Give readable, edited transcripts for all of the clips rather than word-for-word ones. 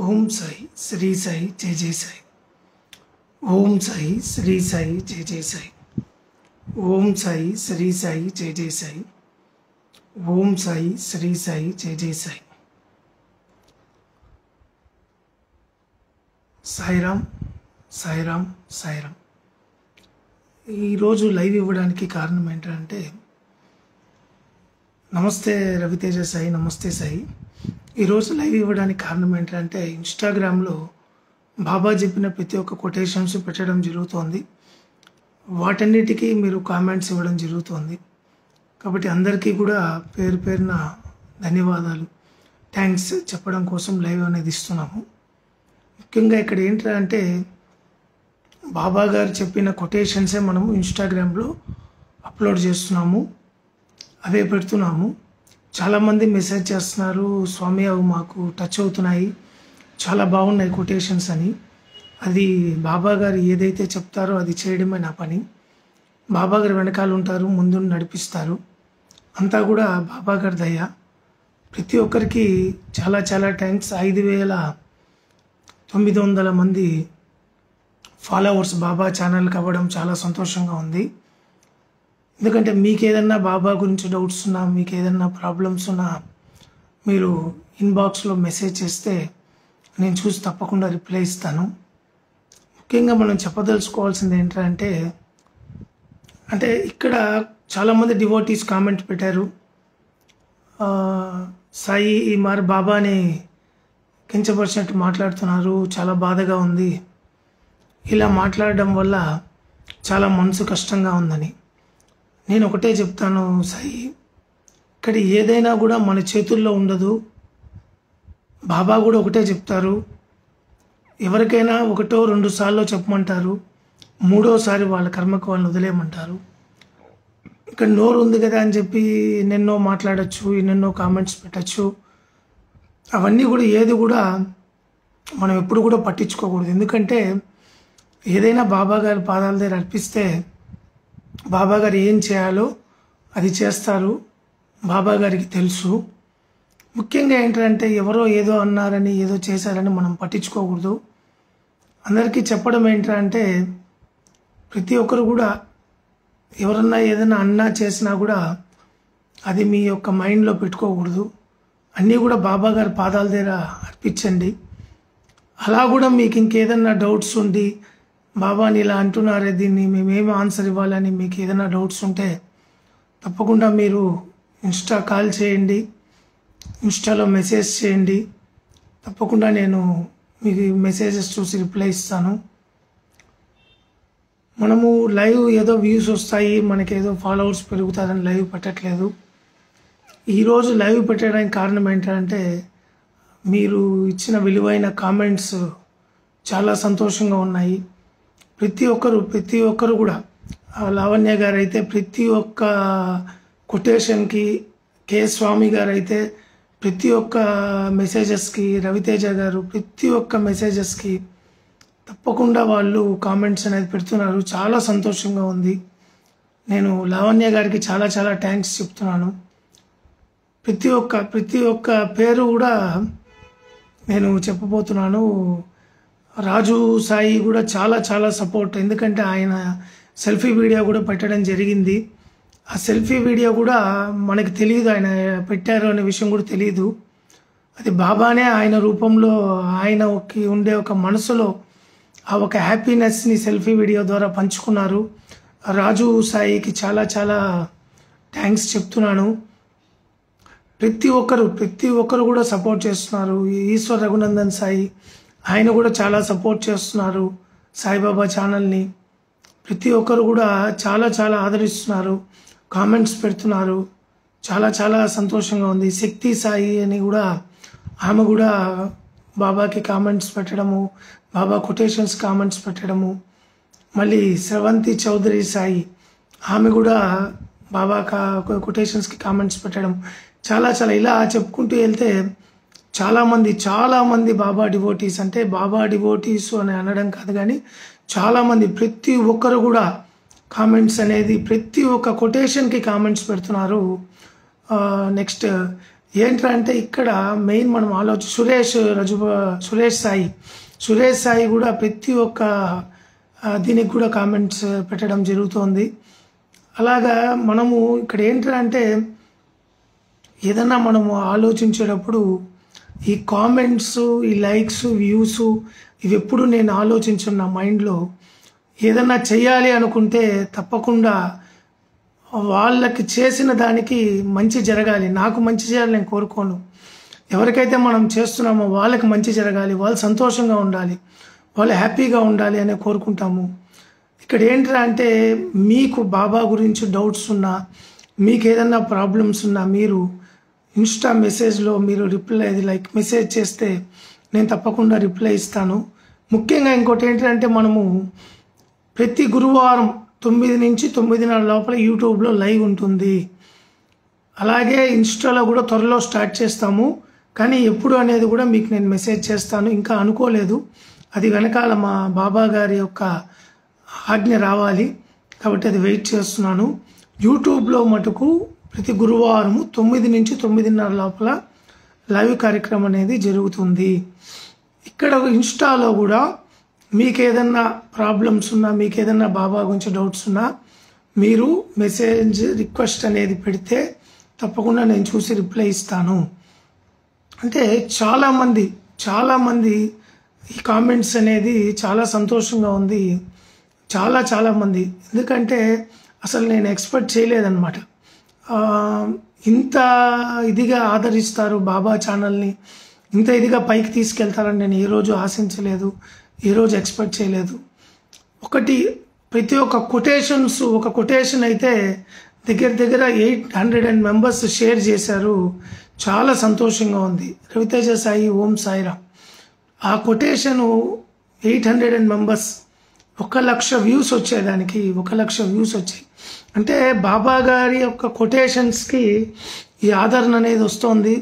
ఓం సాయి శ్రీ సాయి జై జై సాయి. ఓం సాయి శ్రీ సాయి జై జై సాయి. ఓం సాయి శ్రీ సాయి జై జై సాయి. ఓం సాయి శ్రీ సాయి జై జై సాయి. సాయిరామ్ సాయిరామ్ సాయిరామ్. ఈరోజు లైవ్ ఇవ్వడానికి కారణం ఏంటంటే, నమస్తే రవితేజ సాయి, నమస్తే సాయి. ఈరోజు లైవ్ ఇవ్వడానికి కారణం ఏంటంటే, ఇన్స్టాగ్రామ్లో బాబా చెప్పిన ప్రతి ఒక్క కొటేషన్స్ పెట్టడం జరుగుతోంది. వాటన్నిటికీ మీరు కామెంట్స్ ఇవ్వడం జరుగుతోంది. కాబట్టి అందరికీ కూడా పేరు పేరున ధన్యవాదాలు, థ్యాంక్స్ చెప్పడం కోసం లైవ్ అనేది ఇస్తున్నాము. ముఖ్యంగా ఇక్కడ ఏంటంటే, బాబా గారు చెప్పిన కొటేషన్సే మనము ఇన్స్టాగ్రామ్లో అప్లోడ్ చేస్తున్నాము, అవే పెడుతున్నాము. చాలామంది మెసేజ్ చేస్తున్నారు, స్వామి అవి మాకు టచ్ అవుతున్నాయి, చాలా బాగున్నాయి కొటేషన్స్ అని. అది బాబా గారు ఏదైతే చెప్తారో అది చేయడమే నా పని. బాబా గారు వెనకాల ఉంటారు, ముందు నడిపిస్తారు. అంతా కూడా బాబా గారి దయ. ప్రతి ఒక్కరికి చాలా చాలా థ్యాంక్స్. 5,900 మంది ఫాలోవర్స్ బాబా ఛానల్కి అవ్వడం చాలా సంతోషంగా ఉంది. ఎందుకంటే మీకు ఏదన్నా బాబా గురించి డౌట్స్ ఉన్నా, మీకు ఏదన్నా ప్రాబ్లమ్స్ ఉన్నా, మీరు ఇన్బాక్స్లో మెసేజ్ చేస్తే నేను చూసి తప్పకుండా రిప్లై ఇస్తాను. ముఖ్యంగా మనం చెప్పదలుచుకోవాల్సింది ఏంటంటే, ఇక్కడ చాలామంది డివోటీస్ కామెంట్ పెట్టారు, సాయి ఈ మరి బాబాని కించపరిచినట్టు మాట్లాడుతున్నారు, చాలా బాధగా ఉంది, ఇలా మాట్లాడడం వల్ల చాలా మనసు కష్టంగా ఉందని. నేను ఒకటే చెప్తాను సాయి, ఇక్కడ ఏదైనా కూడా మన చేతుల్లో ఉండదు. బాబా కూడా ఒకటే చెప్తారు, ఎవరికైనా 1-2 సార్లు చెప్పమంటారు, 3వసారి వాళ్ళ కర్మకు వాళ్ళని వదిలేయమంటారు. ఇక్కడ నోరు ఉంది కదా అని చెప్పి ఎన్నెన్నో మాట్లాడచ్చు, ఎన్నెన్నో కామెంట్స్ పెట్టచ్చు. అవన్నీ కూడా ఏది కూడా మనం ఎప్పుడు కూడా పట్టించుకోకూడదు. ఎందుకంటే ఏదైనా బాబా గారి పాదాల దగ్గర అర్పిస్తే బాబా గారు ఏం చేయాలో అది చేస్తారు, బాబా గారికి తెలుసు. ముఖ్యంగా ఏంటంటే, ఎవరో ఏదో అన్నారని, ఏదో చేశారని మనం పట్టించుకోకూడదు. అందరికీ చెప్పడం ఏంటంటే, ప్రతి ఒక్కరు కూడా ఎవరన్నా ఏదైనా అన్నా చేసినా కూడా అది మీ యొక్క మైండ్లో పెట్టుకోకూడదు. అన్నీ కూడా బాబా గారి పాదాల దగ్గర అర్పించండి. అలా కూడా మీకు ఇంకేదన్నా డౌట్స్ ఉండి, బాబాని ఇలా అంటున్నారే, దీన్ని మేమేమి ఆన్సర్ ఇవ్వాలని మీకు ఏదైనా డౌట్స్ ఉంటే తప్పకుండా మీరు ఇన్స్టా కాల్ చేయండి, ఇన్స్టాలో మెసేజ్ చేయండి. తప్పకుండా నేను మీకు మెసేజెస్ చూసి రిప్లై ఇస్తాను. మనము లైవ్ ఏదో వ్యూస్ వస్తాయి, మనకేదో ఫాలోవర్స్ పెరుగుతారని లైవ్ పెట్టట్లేదు. ఈరోజు లైవ్ పెట్టడానికి కారణం ఏంటంటే, మీరు ఇచ్చిన విలువైన కామెంట్స్ చాలా సంతోషంగా ఉన్నాయి. ప్రతి ఒక్కరు కూడా, లావణ్య గారు అయితే ప్రతి ఒక్క కొటేషన్కి, కే స్వామి గారు అయితే ప్రతి ఒక్క మెసేజెస్కి, రవితేజ గారు ప్రతి ఒక్క మెసేజెస్కి తప్పకుండా వాళ్ళు కామెంట్స్ అనేది పెడుతున్నారు. చాలా సంతోషంగా ఉంది. నేను లావణ్య గారికి చాలా చాలా థ్యాంక్స్ చెప్తున్నాను. ప్రతి ఒక్క పేరు కూడా నేను చెప్పబోతున్నాను. రాజు సాయి కూడా చాలా చాలా సపోర్ట్. ఎందుకంటే ఆయన సెల్ఫీ వీడియో కూడా పెట్టడం జరిగింది. ఆ సెల్ఫీ వీడియో కూడా మనకి తెలియదు, ఆయన పెట్టారు అనే విషయం కూడా తెలియదు. అది బాబానే ఆయన రూపంలో, ఆయనకి ఉండే ఒక మనసులో ఆ ఒక హ్యాపీనెస్ని సెల్ఫీ వీడియో ద్వారా పంచుకున్నారు. రాజు సాయికి చాలా చాలా థ్యాంక్స్ చెప్తున్నాను. ప్రతి ఒక్కరు కూడా సపోర్ట్ చేస్తున్నారు. ఈశ్వర్ రఘునందన్ సాయి, ఆయన కూడా చాలా సపోర్ట్ చేస్తున్నారు సాయిబాబా ఛానల్ని. ప్రతి ఒక్కరు కూడా చాలా చాలా ఆదరిస్తున్నారు, కామెంట్స్ పెడుతున్నారు. చాలా చాలా సంతోషంగా ఉంది. శక్తి సాయి అని కూడా, ఆమె కూడా బాబాకి కామెంట్స్ పెట్టడము, బాబా కొటేషన్స్ కామెంట్స్ పెట్టడము. మళ్ళీ స్రవంతి చౌదరి సాయి, ఆమె కూడా బాబా కొటేషన్స్కి కామెంట్స్ పెట్టడం. చాలా చాలా ఇలా చెప్పుకుంటూ వెళ్తే చాలామంది బాబా డివోటీస్, అంటే బాబా డివోటీస్ అని అనడం కాదు కానీ చాలామంది, ప్రతి ఒక్కరు కూడా కామెంట్స్ అనేది ప్రతి ఒక్క కొటేషన్కి కామెంట్స్ పెడుతున్నారు. నెక్స్ట్ ఏంట్రా అంటే ఇక్కడ మెయిన్ మనం సురేష్ సాయి కూడా ప్రతి ఒక్క దీనికి కూడా కామెంట్స్ పెట్టడం జరుగుతోంది. అలాగా మనము ఇక్కడ ఏంట్రా అంటే ఏదన్నా మనము ఆలోచించేటప్పుడు ఈ కామెంట్స్, ఈ లైక్స్, వ్యూస్ ఇవి ఎప్పుడు నేను ఆలోచించున్న మైండ్లో ఏదన్నా చేయాలి అనుకుంటే తప్పకుండా వాళ్ళకి చేసిన దానికి మంచి జరగాలి. నాకు మంచి చేయాలి నేను కోరుకోను. ఎవరికైతే మనం చేస్తున్నామో వాళ్ళకి మంచి జరగాలి, వాళ్ళు సంతోషంగా ఉండాలి, వాళ్ళు హ్యాపీగా ఉండాలి అనే కోరుకుంటాము. ఇక్కడ ఏంటంటే అంటే మీకు బాబా గురించి డౌట్స్ ఉన్నా, మీకు ఏదన్నా ప్రాబ్లమ్స్ ఉన్నా మీరు ఇన్స్టా మెసేజ్లో మీరు మెసేజ్ చేస్తే నేను తప్పకుండా రిప్లై ఇస్తాను. ముఖ్యంగా ఇంకోటి ఏంటంటే మనము ప్రతి గురువారం 9 నుంచి 9:30 లోపల యూట్యూబ్లో లైవ్ ఉంటుంది. అలాగే ఇన్స్టాలో కూడా త్వరలో స్టార్ట్ చేస్తాము. కానీ ఎప్పుడు అనేది కూడా మీకు నేను మెసేజ్ చేస్తాను. ఇంకా అనుకోలేదు, అది వెనకాల మా బాబా గారి యొక్క ఆజ్ఞ రావాలి కాబట్టి అది వెయిట్ చేస్తున్నాను. యూట్యూబ్లో మటుకు ప్రతి గురువారము 9 నుంచి 9:30 లోపల లైవ్ కార్యక్రమం అనేది జరుగుతుంది. ఇక్కడ ఇన్స్టాలో కూడా మీకు ఏదన్నా ప్రాబ్లమ్స్ ఉన్నా, మీకు ఏదన్నా బాబా గురించి డౌట్స్ ఉన్నా మీరు మెసేజ్ రిక్వెస్ట్ అనేది పెడితే తప్పకుండా నేను చూసి రిప్లై ఇస్తాను. అంటే చాలామంది ఈ కామెంట్స్ అనేది చాలా సంతోషంగా ఉంది. చాలామంది, ఎందుకంటే అసలు నేను ఎక్స్పెక్ట్ చేయలేదన్నమాట. ఇంత ఇదిగా ఆదరిస్తారు బాబా ఛానల్ని, ఇంత ఇదిగా పైకి తీసుకెళ్తారని నేను ఏ రోజు ఆశించలేదు, ఏ రోజు ఎక్స్పెక్ట్ చేయలేదు. ప్రతి ఒక్క ఒక కొటేషన్ అయితే దగ్గర 800 మెంబర్స్ షేర్ చేశారు. చాలా సంతోషంగా ఉంది. రవితేజ సాయి ఓం సాయిరామ్ ఆ కొటేషను 800 మెంబర్స్ 1,00,000 వ్యూస్ వచ్చేదానికి 1,00,000 వ్యూస్ వచ్చాయి. అంటే బాబా గారి యొక్క కొటేషన్స్కి ఈ ఆదరణ అనేది వస్తుంది.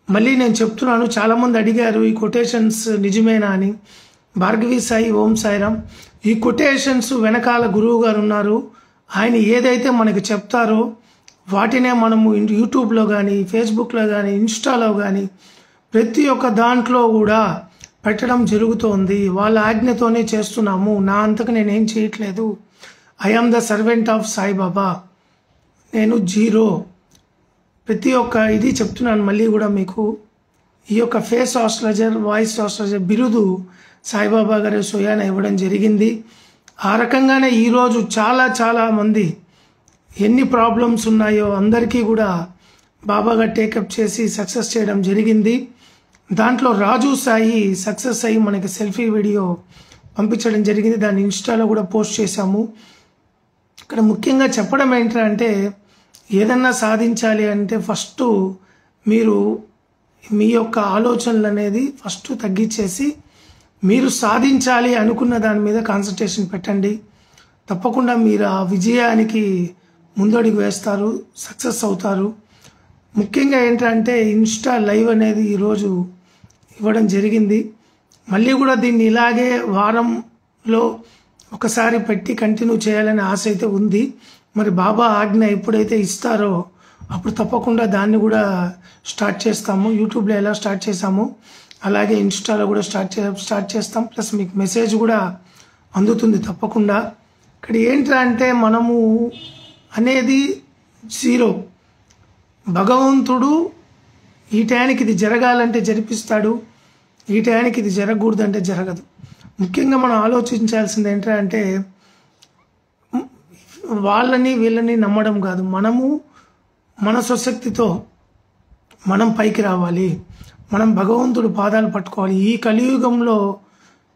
మళ్ళీ నేను చెప్తున్నాను, చాలామంది అడిగారు ఈ కొటేషన్స్ నిజమేనా అని. భార్గవి సాయి ఓం సాయిరామ్ ఈ కొటేషన్స్ వెనకాల గురువు గారు ఉన్నారు. ఆయన ఏదైతే మనకి చెప్తారో వాటినే మనము యూట్యూబ్లో కానీ, ఫేస్బుక్లో కానీ, ఇన్స్టాలో కానీ ప్రతి ఒక్క దాంట్లో కూడా పెట్టడం జరుగుతోంది. వాళ్ళ ఆజ్ఞతోనే చేస్తున్నాము. నా అంతకు నేనేం చేయట్లేదు. I am the servant of Saibaba. నేను జీరో. ప్రతి ఒక్క ఇది చెప్తున్నాను. మళ్ళీ కూడా మీకు ఈ యొక్క ఫేస్ ఆస్ట్రాలజర్, వాయిస్ ఆస్ట్రాలజర్ బిరుదు సాయిబాబా గారి స్వయాన ఇవ్వడం జరిగింది. ఆ రకంగానే ఈరోజు చాలా మంది ఎన్ని ప్రాబ్లమ్స్ ఉన్నాయో అందరికీ కూడా బాబా గారు టేకప్ చేసి సక్సెస్ చేయడం జరిగింది. దాంట్లో రాజు సాయి సక్సెస్ అయ్యి మనకి సెల్ఫీ వీడియో పంపించడం జరిగింది. దాన్ని ఇన్స్టాలో కూడా పోస్ట్ చేశాము. ఇక్కడ ముఖ్యంగా చెప్పడం ఏంటంటే ఏదన్నా సాధించాలి అంటే ఫస్ట్ మీరు మీ యొక్క ఆలోచనలు అనేది ఫస్ట్ తగ్గించేసి మీరు సాధించాలి అనుకున్న దాని మీద కాన్సన్ట్రేషన్ పెట్టండి. తప్పకుండా మీరు ఆ విజయానికి ముందడుగు వేస్తారు, సక్సెస్ అవుతారు. ముఖ్యంగా ఏంటంటే ఇన్స్టా లైవ్ అనేది ఈరోజు ఇవ్వడం జరిగింది. మళ్ళీ కూడా దీన్ని ఇలాగే వారంలో ఒకసారి పెట్టి కంటిన్యూ చేయాలనే ఆశ అయితే ఉంది. మరి బాబా ఆజ్ఞ ఎప్పుడైతే ఇస్తారో అప్పుడు తప్పకుండా దాన్ని కూడా స్టార్ట్ చేస్తాము. యూట్యూబ్లో ఎలా స్టార్ట్ చేసాము అలాగే ఇన్స్టాలో కూడా స్టార్ట్ చేస్తాం. ప్లస్ మీకు మెసేజ్ కూడా అందుతుంది తప్పకుండా. ఇక్కడ ఏంటంటే మనము అనేది జీరో. భగవంతుడు ఈ టయానికి ఇది జరగాలంటే జరిపిస్తాడు, ఈ టయానికి ఇది జరగకూడదంటే జరగదు. ముఖ్యంగా మనం ఆలోచించాల్సింది ఏంటంటే వీళ్ళని నమ్మడం కాదు. మనము మన స్వశక్తితో మనం పైకి రావాలి. మనం భగవంతుడి పాదాలు పట్టుకోవాలి. ఈ కలియుగంలో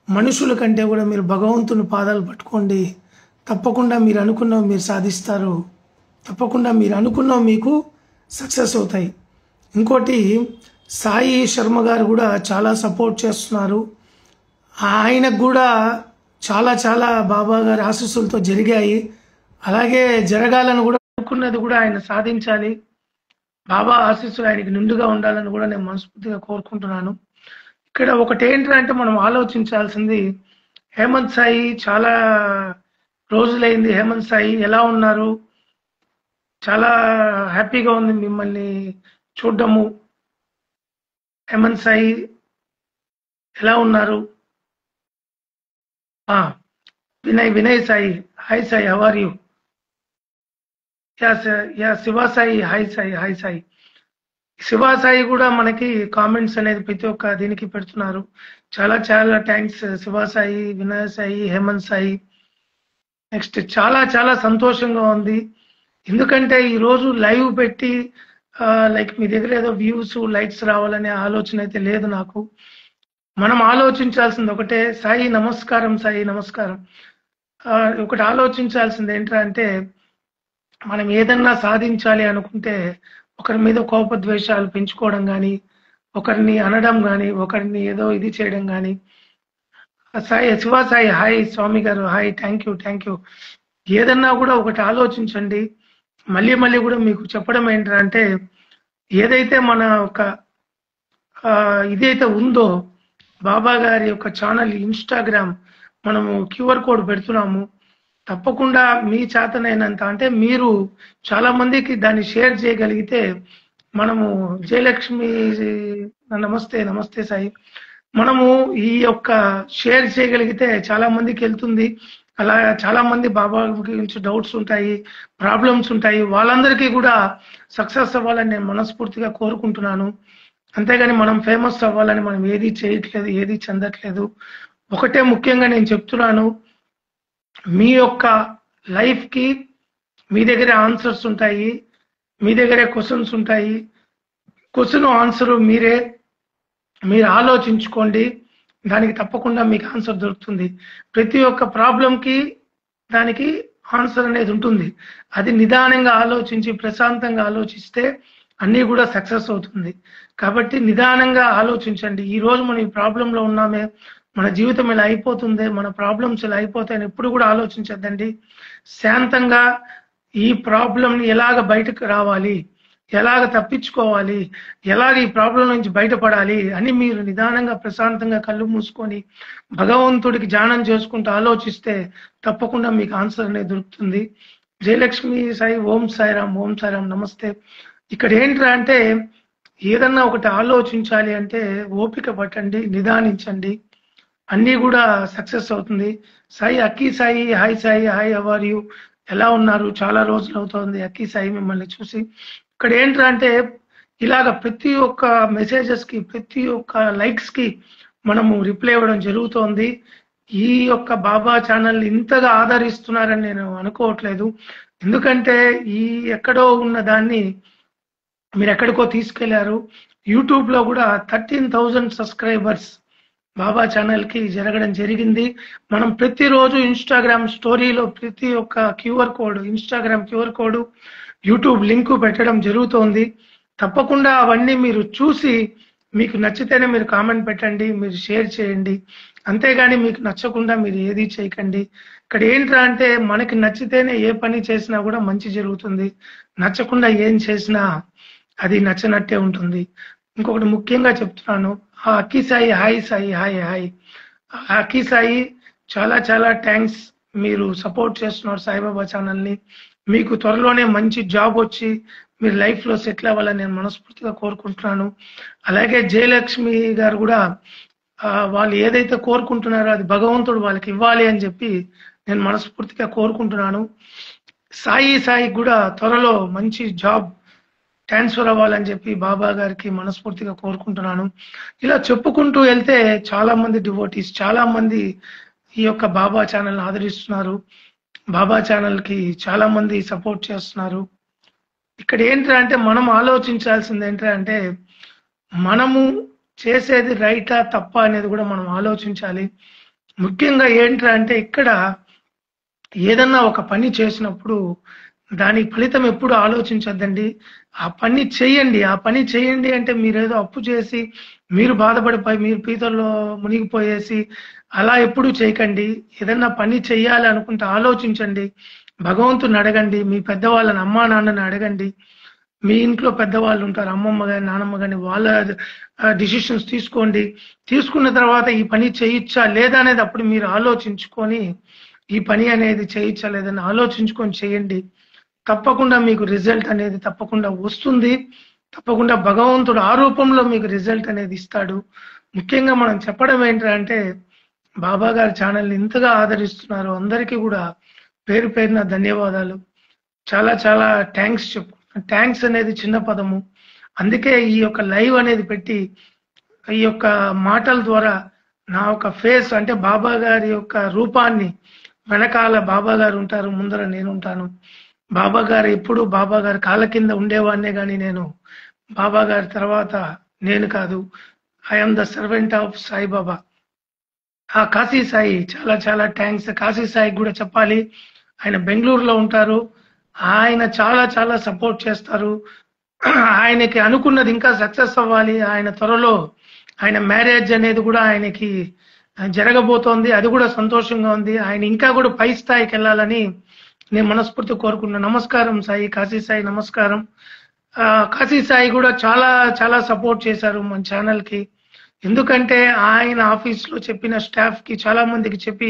మనుషుల కంటే కూడా మీరు భగవంతుని పాదాలు పట్టుకోండి. తప్పకుండా మీరు అనుకున్నవి మీరు సాధిస్తారు. తప్పకుండా మీరు అనుకున్నవి మీకు సక్సెస్ అవుతాయి. ఇంకోటి సాయి శర్మ గారు కూడా చాలా సపోర్ట్ చేస్తున్నారు. ఆయనకు కూడా చాలా బాబా గారి ఆశీస్సులతో జరిగాయి. అలాగే జరగాలని కూడా అనుకున్నది కూడా ఆయన సాధించాలి. బాబా ఆశీస్సులు ఆయనకి నిండుగా ఉండాలని కూడా నేను మనస్ఫూర్తిగా కోరుకుంటున్నాను. ఇక్కడ ఒకటి ఏంటంటే మనం ఆలోచించాల్సింది, హేమంత్ సాయి చాలా రోజులైంది. హేమంత్ సాయి ఎలా ఉన్నారు? చాలా హ్యాపీగా ఉంది మిమ్మల్ని చూడడము. హేమంత్ సాయి ఎలా ఉన్నారు? Vinay Sai, hi Sai, how are you? Shiva Sai, hi Sai. Shiva Sai కూడా మనకి కామెంట్స్ అనేది ప్రతి ఒక్క దీనికి పెడుతున్నారు. చాలా చాలా థ్యాంక్స్ శివ సాయి, వినయ్ సాయి, హేమంత్ సాయి. నెక్స్ట్ చాలా సంతోషంగా ఉంది. ఎందుకంటే ఈ రోజు లైవ్ పెట్టి లైక్ మీ దగ్గర ఏదో వ్యూస్ లైక్స్ రావాలనే ఆలోచన అయితే లేదు నాకు. మనం ఆలోచించాల్సింది ఒకటే, సాయి నమస్కారం, సాయి నమస్కారం. ఒకటి ఆలోచించాల్సింది ఏంటంటే, మనం ఏదన్నా సాధించాలి అనుకుంటే ఒకరి మీద కోపద్వేషాలు పెంచుకోవడం కానీ, ఒకరిని అనడం కానీ, ఒకరిని ఏదో ఇది చేయడం కానీ. సాయి శివ సాయి, హాయ్ స్వామి గారు, హాయ్, థ్యాంక్ యూ. ఏదన్నా కూడా ఒకటి ఆలోచించండి. మళ్ళీ కూడా మీకు చెప్పడం ఏంటంటే, ఏదైతే మన ఒక ఇదైతే ఉందో బాబా గారి యొక్క ఛానల్ ఇన్స్టాగ్రామ్ మనము క్యూఆర్ కోడ్ పెడుతున్నాము. తప్పకుండా మీ చేతనైనంత అంటే మీరు చాలా మందికి దాన్ని షేర్ చేయగలిగితే మనము జయలక్ష్మి నమస్తే సాయి, మనము ఈ యొక్క షేర్ చేయగలిగితే చాలా మందికి వెళ్తుంది. అలా చాలా మంది బాబా గురించి డౌట్స్ ఉంటాయి, ప్రాబ్లమ్స్ ఉంటాయి, వాళ్ళందరికీ కూడా సక్సెస్ అవ్వాలని నేను మనస్ఫూర్తిగా కోరుకుంటున్నాను. అంతేగాని మనం ఫేమస్ అవ్వాలని మనం ఏది చేయట్లేదు, ఏది చెందట్లేదు. ఒకటే ముఖ్యంగా నేను చెప్తున్నాను, మీ యొక్క లైఫ్ కి మీ దగ్గర ఆన్సర్స్ ఉంటాయి, మీ దగ్గరే క్వశ్చన్స్ ఉంటాయి. క్వశ్చన్ ఆన్సర్ మీరు ఆలోచించుకోండి, దానికి తప్పకుండా మీకు ఆన్సర్ దొరుకుతుంది. ప్రతి ఒక్క ప్రాబ్లంకి దానికి ఆన్సర్ అనేది ఉంటుంది. అది నిదానంగా ఆలోచించి ప్రశాంతంగా ఆలోచిస్తే అన్నీ కూడా సక్సెస్ అవుతుంది. కాబట్టి నిదానంగా ఆలోచించండి. ఈ రోజు మనం ఈ ప్రాబ్లంలో ఉన్నామే, మన జీవితం ఇలా అయిపోతుంది, మన ప్రాబ్లమ్స్ ఇలా అయిపోతాయని ఎప్పుడు కూడా ఆలోచించద్దండి. శాంతంగా ఈ ప్రాబ్లంని ఎలాగ బయటకు రావాలి, ఎలాగ తప్పించుకోవాలి, ఎలాగ ఈ ప్రాబ్లం నుంచి బయటపడాలి అని మీరు నిదానంగా ప్రశాంతంగా కళ్ళు మూసుకొని భగవంతుడికి ధ్యానం చేసుకుంటూ ఆలోచిస్తే తప్పకుండా మీకు ఆన్సర్ అనేది దొరుకుతుంది. జయలక్ష్మి సాయి, ఓం సాయిరామ్ నమస్తే. ఇక్కడ ఏంట్రా అంటే, ఏదన్నా ఒకటి ఆలోచించాలి అంటే ఓపిక పట్టండి, నిదానించండి, అన్నీ కూడా సక్సెస్ అవుతుంది. Sai Akki Sai, hi Sai, hi, how are you? ఎలా ఉన్నారు? చాలా రోజులు అవుతుంది అక్కీ సాయి మిమ్మల్ని చూసి. ఇక్కడ ఏంట్రా అంటే, ఇలాగ ప్రతి ఒక్క మెసేజెస్ కి, ప్రతి ఒక్క లైక్స్ కి మనము రిప్లై ఇవ్వడం జరుగుతోంది. ఈ యొక్క బాబా ఛానల్ ఇంతగా ఆదరిస్తున్నారని నేను అనుకోవట్లేదు. ఎందుకంటే ఈ ఎక్కడో ఉన్న దాన్ని మీరు ఎక్కడికో తీసుకెళ్లారు. యూట్యూబ్ లో కూడా 13,000 సబ్స్క్రైబర్స్ బాబా ఛానల్ కి జరగడం జరిగింది. మనం ప్రతిరోజు ఇన్స్టాగ్రామ్ స్టోరీలో ప్రతి ఒక్క QR code, Instagram QR code, YouTube link పెట్టడం జరుగుతోంది. తప్పకుండా అవన్నీ మీరు చూసి మీకు నచ్చితేనే మీరు కామెంట్ పెట్టండి, మీరు షేర్ చేయండి. అంతేగాని మీకు నచ్చకుండా మీరు ఏది చేయకండి. ఇక్కడ ఏంట్రా అంటే, మనకి నచ్చితేనే ఏ పని చేసినా కూడా మంచి జరుగుతుంది, నచ్చకుండా ఏం చేసినా అది నచ్చనట్టే ఉంటుంది. ఇంకొకటి ముఖ్యంగా చెప్తున్నాను, అక్కీ సాయి, హాయ్ సాయి, హాయ్. అక్కీ సాయి, చాలా థ్యాంక్స్. మీరు సపోర్ట్ చేస్తున్నారు సాయిబాబా ఛానల్ని. మీకు త్వరలోనే మంచి జాబ్ వచ్చి మీరు లైఫ్ లో సెటిల్ అవ్వాలని నేను మనస్ఫూర్తిగా కోరుకుంటున్నాను. అలాగే జయలక్ష్మి గారు కూడా వాళ్ళు ఏదైతే కోరుకుంటున్నారో అది భగవంతుడు వాళ్ళకి ఇవ్వాలి అని చెప్పి నేను మనస్ఫూర్తిగా కోరుకుంటున్నాను. సాయి కూడా త్వరలో మంచి జాబ్ ట్రాన్స్ఫర్ అవ్వాలని చెప్పి బాబా గారికి మనస్ఫూర్తిగా కోరుకుంటున్నాను. ఇలా చెప్పుకుంటూ వెళ్తే చాలా మంది డివోటీస్, చాలా మంది ఈ యొక్క బాబా ఛానల్ ఆదరిస్తున్నారు, బాబా ఛానల్ కి చాలా మంది సపోర్ట్ చేస్తున్నారు. ఇక్కడ ఏంటంటే, మనం ఆలోచించాల్సింది ఏంటంటే, మనము చేసేది రైటా తప్ప అనేది కూడా మనం ఆలోచించాలి. ముఖ్యంగా ఏంటంటే, ఇక్కడ ఏదన్నా ఒక పని చేసినప్పుడు దాని ఫలితం ఎప్పుడు ఆలోచించద్దండి. ఆ పని చేయండి అంటే మీరేదో అప్పు చేసి మీరు బాధపడిపోయి మీరు పీతల్లో మునిగిపోయేసి అలా ఎప్పుడు చేయకండి. ఏదన్నా పని చేయాలి అనుకుంటే ఆలోచించండి, భగవంతుని అడగండి, మీ పెద్దవాళ్ళని, అమ్మా నాన్నని అడగండి. మీ ఇంట్లో పెద్దవాళ్ళు ఉంటారు, అమ్మమ్మ గాని నానమ్మ గాని, వాళ్ళ డిసిషన్స్ తీసుకోండి. తీసుకున్న తర్వాత ఈ పని చేయొచ్చా లేదా అనేది అప్పుడు మీరు ఆలోచించుకొని ఈ పని అనేది చేయొచ్చా లేదని ఆలోచించుకొని చేయండి. తప్పకుండా మీకు రిజల్ట్ అనేది తప్పకుండా వస్తుంది. తప్పకుండా భగవంతుడు ఆ రూపంలో మీకు రిజల్ట్ అనేది ఇస్తాడు. ముఖ్యంగా మనం చెప్పడం ఏంటంటే బాబా గారి ఛానల్‌ని ఇంతగా ఆదరిస్తున్నారు. అందరికీ కూడా పేరు పేరున ధన్యవాదాలు. చాలా చాలా థాంక్స్ అనేది చిన్న పదము. అందుకే ఈ యొక్క లైవ్ అనేది పెట్టి ఈ యొక్క మాటల ద్వారా నా యొక్క ఫేస్ అంటే బాబా గారి యొక్క రూపాన్ని వెనకాల బాబా గారు ఉంటారు, ముందర నేనుంటాను. బాబా గారు ఎప్పుడు బాబా గారి కాళ్ళ కింద ఉండేవాడినే గాని నేను బాబా గారి తర్వాత నేను కాదు. I am the servant of Saibaba. ఆ కాశీ సాయి చాలా చాలా థ్యాంక్స్. కాశీ సాయికి కూడా చెప్పాలి. ఆయన బెంగళూరులో ఉంటారు. ఆయన చాలా చాలా సపోర్ట్ చేస్తారు. ఆయనకి అనుకున్నది ఇంకా సక్సెస్ అవ్వాలి. ఆయన త్వరలో ఆయన మ్యారేజ్ అనేది కూడా ఆయనకి జరగబోతోంది. అది కూడా సంతోషంగా ఉంది. ఆయన ఇంకా కూడా పై స్థాయికి వెళ్ళాలని నేను మనస్ఫూర్తిగా కోరుకుంటున్నాను. నమస్కారం సాయి, కాశీ సాయి నమస్కారం. కాశీ సాయి కూడా చాలా చాలా సపోర్ట్ చేశారు మన ఛానల్ కి. ఎందుకంటే ఆయన ఆఫీస్ లో చెప్పిన స్టాఫ్ కి చాలా మందికి చెప్పి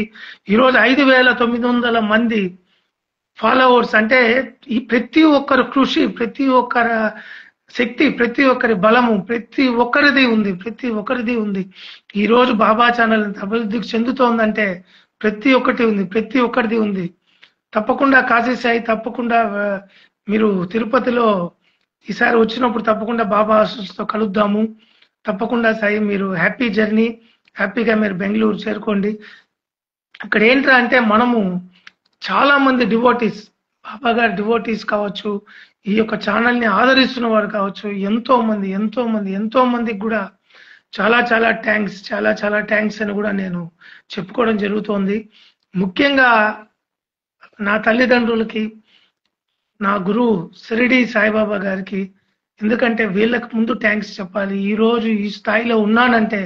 ఈరోజు 5,900 మంది ఫాలోవర్స్. అంటే ఈ ప్రతి ఒక్కరి కృషి, ప్రతి ఒక్కరి శక్తి, ప్రతి ఒక్కరి బలము ప్రతి ఒక్కరిది ఉంది. ఈ రోజు బాబా ఛానల్ అభివృద్ధికి చెందుతోందంటే ప్రతి ఒక్కరిది ఉంది. తప్పకుండా కాశీ సాయి, తప్పకుండా మీరు తిరుపతిలో ఈసారి వచ్చినప్పుడు తప్పకుండా బాబా ఆశీస్సుతో కలుద్దాము. తప్పకుండా సాయి, మీరు హ్యాపీ జర్నీ, హ్యాపీగా మీరు బెంగళూరు చేరుకోండి. ఇక్కడ ఏంట్రా అంటే మనము చాలా మంది డివోటీస్, బాబా గారి డివోటీస్ కావచ్చు, ఈ యొక్క ఛానల్ ని ఆదరిస్తున్న వారు కావచ్చు, ఎంతో మందికి కూడా చాలా చాలా థ్యాంక్స్ అని కూడా నేను చెప్పుకోవడం జరుగుతోంది. ముఖ్యంగా నా తల్లిదండ్రులకి, నా గురువు షిరిడి సాయిబాబా గారికి. ఎందుకంటే వీళ్ళకి ముందు థ్యాంక్స్ చెప్పాలి. ఈ రోజు ఈ స్థాయిలో ఉన్నానంటే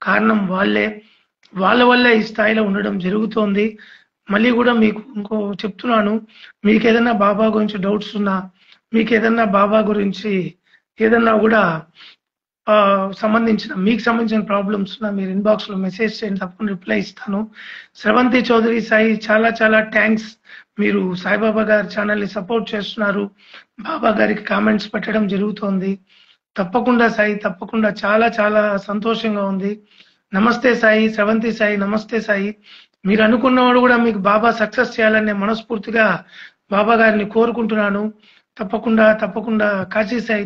కారణం వాళ్ళ వల్లే ఈ స్థాయిలో ఉండడం జరుగుతోంది. మళ్ళీ కూడా మీకు ఇంకో చెప్తున్నాను, మీకు ఏదైనా బాబా గురించి డౌట్స్ ఉన్నా, మీకు ఏదైనా బాబా గురించి ఏదన్నా కూడా మీకు సంబంధించిన ప్రాబ్లమ్స్ ఉన్నా మీరు ఇన్బాక్స్ లో మెసేజ్ చేయండి, తప్పకుండా రిప్లై ఇస్తాను. స్రవంతి చౌదరి సాయి, చాలా చాలా థ్యాంక్స్. మీరు సాయిబాబా గారి ఛానల్ ని సపోర్ట్ చేస్తున్నారు, బాబా గారికి కామెంట్స్ పెట్టడం జరుగుతోంది. తప్పకుండా సాయి, తప్పకుండా చాలా చాలా సంతోషంగా ఉంది. నమస్తే సాయి, స్రవంతి సాయి నమస్తే సాయి. మీరు అనుకున్నవాడు కూడా మీకు బాబా సక్సెస్ చేయాలని మనస్ఫూర్తిగా బాబా గారిని కోరుకుంటున్నాను. తప్పకుండా కాశీ సాయి.